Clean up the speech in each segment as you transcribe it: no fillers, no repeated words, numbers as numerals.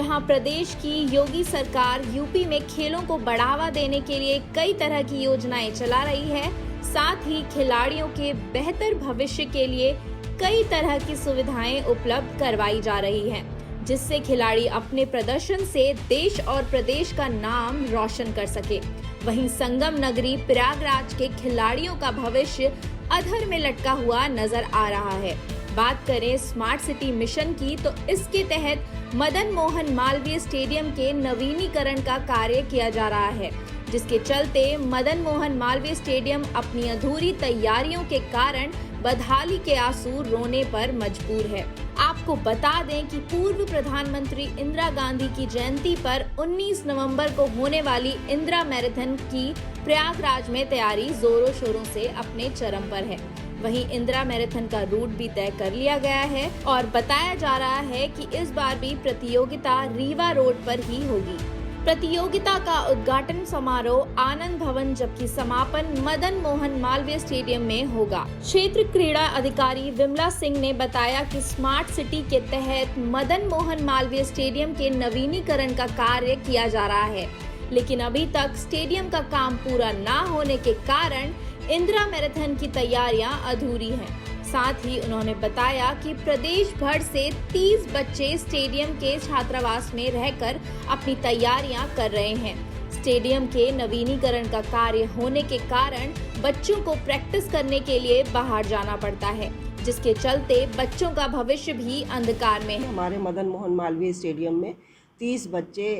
जहां प्रदेश की योगी सरकार यूपी में खेलों को बढ़ावा देने के लिए कई तरह की योजनाएं चला रही है। साथ ही खिलाड़ियों के बेहतर भविष्य के लिए कई तरह की सुविधाएं उपलब्ध करवाई जा रही हैं, जिससे खिलाड़ी अपने प्रदर्शन से देश और प्रदेश का नाम रोशन कर सके। वहीं संगम नगरी प्रयागराज के खिलाड़ियों का भविष्य अधर में लटका हुआ नजर आ रहा है। बात करें स्मार्ट सिटी मिशन की, तो इसके तहत मदन मोहन मालवीय स्टेडियम के नवीनीकरण का कार्य किया जा रहा है, जिसके चलते मदन मोहन मालवीय स्टेडियम अपनी अधूरी तैयारियों के कारण बदहाली के आंसू रोने पर मजबूर है। आपको बता दें कि पूर्व प्रधानमंत्री इंदिरा गांधी की जयंती पर 19 नवंबर को होने वाली इंदिरा मैराथन की प्रयागराज में तैयारी जोरों शोरों से अपने चरम पर है। वहीं इंदिरा मैराथन का रूट भी तय कर लिया गया है और बताया जा रहा है कि इस बार भी प्रतियोगिता रीवा रोड पर ही होगी। प्रतियोगिता का उद्घाटन समारोह आनंद भवन, जबकि समापन मदन मोहन मालवीय स्टेडियम में होगा। क्षेत्र क्रीड़ा अधिकारी विमला सिंह ने बताया कि स्मार्ट सिटी के तहत मदन मोहन मालवीय स्टेडियम के नवीनीकरण का कार्य किया जा रहा है, लेकिन अभी तक स्टेडियम का काम पूरा न होने के कारण इंदिरा मैराथन की तैयारियां अधूरी हैं। साथ ही उन्होंने बताया कि प्रदेश भर से 30 बच्चे स्टेडियम के छात्रावास में रहकर अपनी तैयारियां कर रहे हैं। स्टेडियम के नवीनीकरण का कार्य होने के कारण बच्चों को प्रैक्टिस करने के लिए बाहर जाना पड़ता है, जिसके चलते बच्चों का भविष्य भी अंधकार में है। हमारे मदन मोहन मालवीय स्टेडियम में 30 बच्चे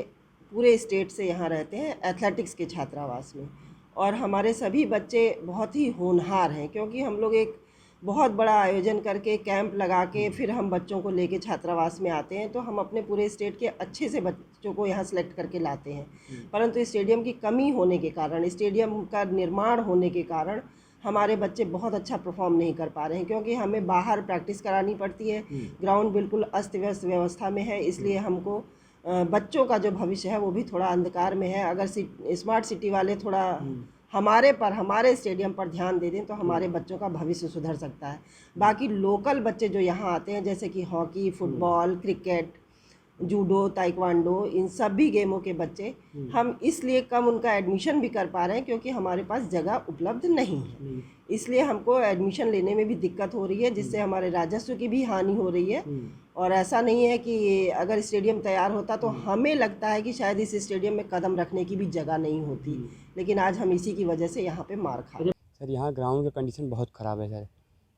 पूरे स्टेट से यहाँ रहते हैं एथलेटिक्स के छात्रावास में, और हमारे सभी बच्चे बहुत ही होनहार हैं, क्योंकि हम लोग एक बहुत बड़ा आयोजन करके कैंप लगा के फिर हम बच्चों को लेके छात्रावास में आते हैं। तो हम अपने पूरे स्टेट के अच्छे से बच्चों को यहाँ सेलेक्ट करके लाते हैं, परंतु स्टेडियम की कमी होने के कारण, स्टेडियम का निर्माण होने के कारण हमारे बच्चे बहुत अच्छा परफॉर्म नहीं कर पा रहे हैं, क्योंकि हमें बाहर प्रैक्टिस करानी पड़ती है। ग्राउंड बिल्कुल अस्त व्यस्त व्यवस्था में है, इसलिए हमको बच्चों का जो भविष्य है वो भी थोड़ा अंधकार में है। अगर स्मार्ट सिटी वाले थोड़ा हमारे स्टेडियम पर ध्यान दे दें तो हमारे बच्चों का भविष्य सुधर सकता है। बाकी लोकल बच्चे जो यहाँ आते हैं, जैसे कि hockey, football, cricket, judo, taekwondo, इन सभी गेमों के बच्चे हम इसलिए कम उनका एडमिशन भी कर पा रहे हैं क्योंकि हमारे पास जगह उपलब्ध नहीं है। इसलिए हमको एडमिशन लेने में भी दिक्कत हो रही है, जिससे हमारे राजस्व की भी हानि हो रही है। और ऐसा नहीं है कि अगर स्टेडियम तैयार होता तो हमें लगता है कि शायद इस स्टेडियम में कदम रखने की भी जगह नहीं होती, लेकिन आज हम इसी की वजह से यहाँ पे मार खा रहे हैं। सर यहाँ ग्राउंड का कंडीशन बहुत ख़राब है सर,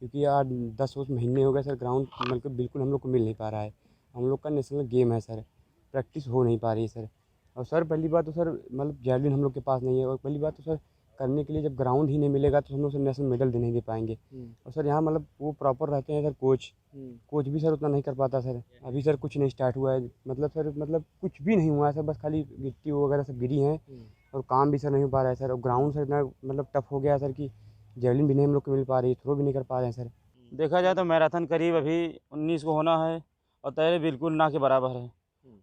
क्योंकि यार 10 महीने हो गए सर, ग्राउंड मतलब बिल्कुल हम लोग को मिल नहीं पा रहा है। हम लोग का नेशनल गेम है सर, प्रैक्टिस हो नहीं पा रही है सर। और सर पहली बात तो सर मतलब जैवलिन हम लोग के पास नहीं है, और पहली बात तो सर करने के लिए जब ग्राउंड ही नहीं मिलेगा तो हम लोग सर नेशनल मेडल नहीं दे पाएंगे। और सर यहाँ मतलब वो प्रॉपर रहते हैं सर, कोच भी सर उतना नहीं कर पाता सर। अभी सर कुछ नहीं स्टार्ट हुआ है, मतलब कुछ भी नहीं हुआ है सर, बस खाली गिट्टी वगैरह सब गिरी हैं और काम भी सर नहीं हो पा रहा है सर। और ग्राउंड सर इतना मतलब टफ हो गया है सर कि जैवलिन भी नहीं हम लोग को मिल पा रही है, थ्रो भी नहीं कर पा रहे हैं सर। देखा जाए तो मैराथन करीब अभी 19 को होना है और तैयारी बिल्कुल ना के बराबर है।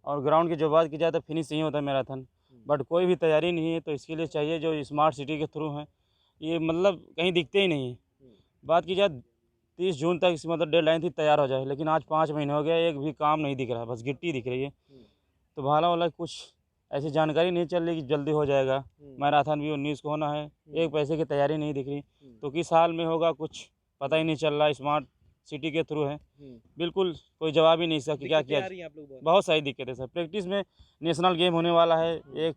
और ग्राउंड की जो बात की जाए तो फिनिश ही होता है मैराथन, बट कोई भी तैयारी नहीं है। तो इसके लिए चाहिए जो स्मार्ट सिटी के थ्रू हैं, ये मतलब कहीं दिखते ही नहीं है। बात की जाए 30 जून तक इस मतलब डेडलाइन थी तैयार हो जाए, लेकिन आज 5 महीने हो गया, एक भी काम नहीं दिख रहा, बस गिट्टी दिख रही है। तो भाला वाला कुछ ऐसी जानकारी नहीं चल रही कि जल्दी हो जाएगा। मैराथन भी 19 को होना है, एक पैसे की तैयारी नहीं दिख रही, तो किस साल में होगा कुछ पता ही नहीं चल रहा। स्मार्ट सिटी के थ्रू है, बिल्कुल कोई जवाब ही नहीं सकता क्या किया। बहुत सारी दिक्कत है सर। प्रैक्टिस में नेशनल गेम होने वाला है, एक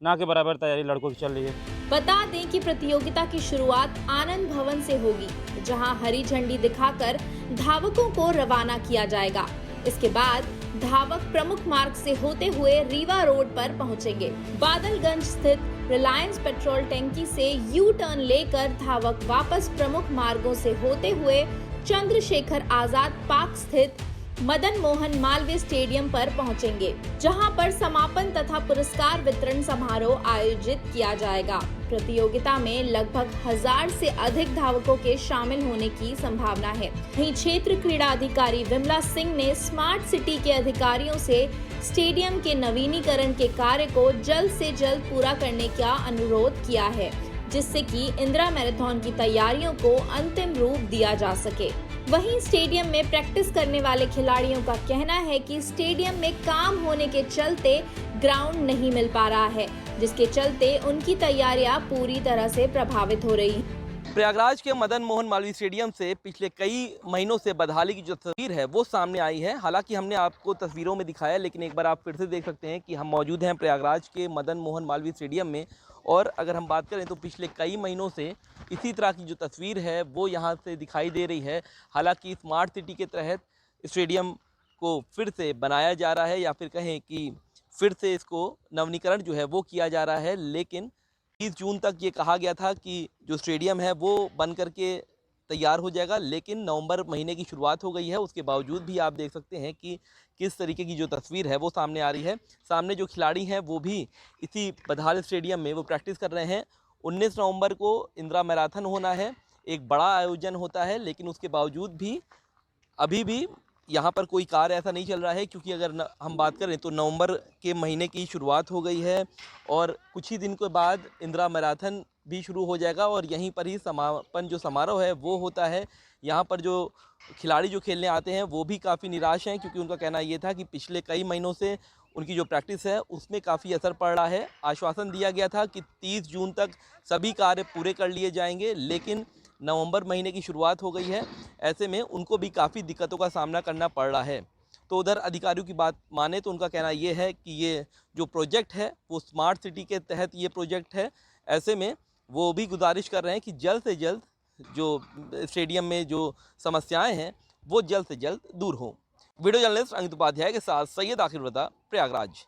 ना के बराबर तैयारी लड़कों की चल रही है। बता दें कि प्रतियोगिता की शुरुआत आनंद भवन से होगी, जहां हरी झंडी दिखाकर धावकों को रवाना किया जाएगा। इसके बाद धावक प्रमुख मार्ग से होते हुए रीवा रोड पर पहुंचेंगे। बादलगंज स्थित रिलायंस पेट्रोल टंकी से यू टर्न लेकर धावक वापस प्रमुख मार्गों से होते हुए चंद्रशेखर आजाद पार्क स्थित मदन मोहन मालवीय स्टेडियम पर पहुंचेंगे, जहां पर समापन तथा पुरस्कार वितरण समारोह आयोजित किया जाएगा। प्रतियोगिता में लगभग 1000 से अधिक धावकों के शामिल होने की संभावना है। वहीं क्षेत्र क्रीड़ा अधिकारी विमला सिंह ने स्मार्ट सिटी के अधिकारियों से स्टेडियम के नवीनीकरण के कार्य को जल्द से जल्द पूरा करने का अनुरोध किया है, जिससे कि इंदिरा मैराथन की तैयारियों को अंतिम रूप दिया जा सके। वहीं स्टेडियम में प्रैक्टिस करने वाले खिलाड़ियों का कहना है कि स्टेडियम में काम होने के चलते ग्राउंड नहीं मिल पा रहा है, जिसके चलते उनकी तैयारियां पूरी तरह से प्रभावित हो रही हैं। प्रयागराज के मदन मोहन मालवीय स्टेडियम से पिछले कई महीनों से बदहाली की जो तस्वीर है वो सामने आई है। हालांकि हमने आपको तस्वीरों में दिखाया, लेकिन एक बार आप फिर से देख सकते हैं कि हम मौजूद हैं प्रयागराज के मदन मोहन मालवीय स्टेडियम में। और अगर हम बात करें तो पिछले कई महीनों से इसी तरह की जो तस्वीर है वो यहाँ से दिखाई दे रही है। हालांकि स्मार्ट सिटी के तहत स्टेडियम को फिर से बनाया जा रहा है, या फिर कहें कि फिर से इसको नवीनीकरण जो है वो किया जा रहा है। लेकिन 30 जून तक ये कहा गया था कि जो स्टेडियम है वो बन करके तैयार हो जाएगा, लेकिन नवंबर महीने की शुरुआत हो गई है। उसके बावजूद भी आप देख सकते हैं कि किस तरीके की जो तस्वीर है वो सामने आ रही है। सामने जो खिलाड़ी हैं वो भी इसी बदहाल स्टेडियम में वो प्रैक्टिस कर रहे हैं। 19 नवंबर को इंदिरा मैराथन होना है, एक बड़ा आयोजन होता है, लेकिन उसके बावजूद भी अभी भी यहाँ पर कोई कार्य ऐसा नहीं चल रहा है। क्योंकि अगर हम बात करें तो नवंबर के महीने की शुरुआत हो गई है और कुछ ही दिन के बाद इंदिरा मैराथन भी शुरू हो जाएगा और यहीं पर ही समापन जो समारोह है वो होता है। यहाँ पर जो खिलाड़ी जो खेलने आते हैं वो भी काफ़ी निराश हैं, क्योंकि उनका कहना ये था कि पिछले कई महीनों से उनकी जो प्रैक्टिस है उसमें काफ़ी असर पड़ रहा है। आश्वासन दिया गया था कि 30 जून तक सभी कार्य पूरे कर लिए जाएंगे, लेकिन नवंबर महीने की शुरुआत हो गई है। ऐसे में उनको भी काफ़ी दिक्कतों का सामना करना पड़ रहा है। तो उधर अधिकारियों की बात माने तो उनका कहना ये है कि ये जो प्रोजेक्ट है वो स्मार्ट सिटी के तहत ये प्रोजेक्ट है। ऐसे में वो भी गुजारिश कर रहे हैं कि जल्द से जल्द जो स्टेडियम में जो समस्याएं हैं वो जल्द से जल्द दूर हों। वीडियो जर्नलिस्ट अंकित उपाध्याय के साथ सैयद आखिर वरदा, प्रयागराज।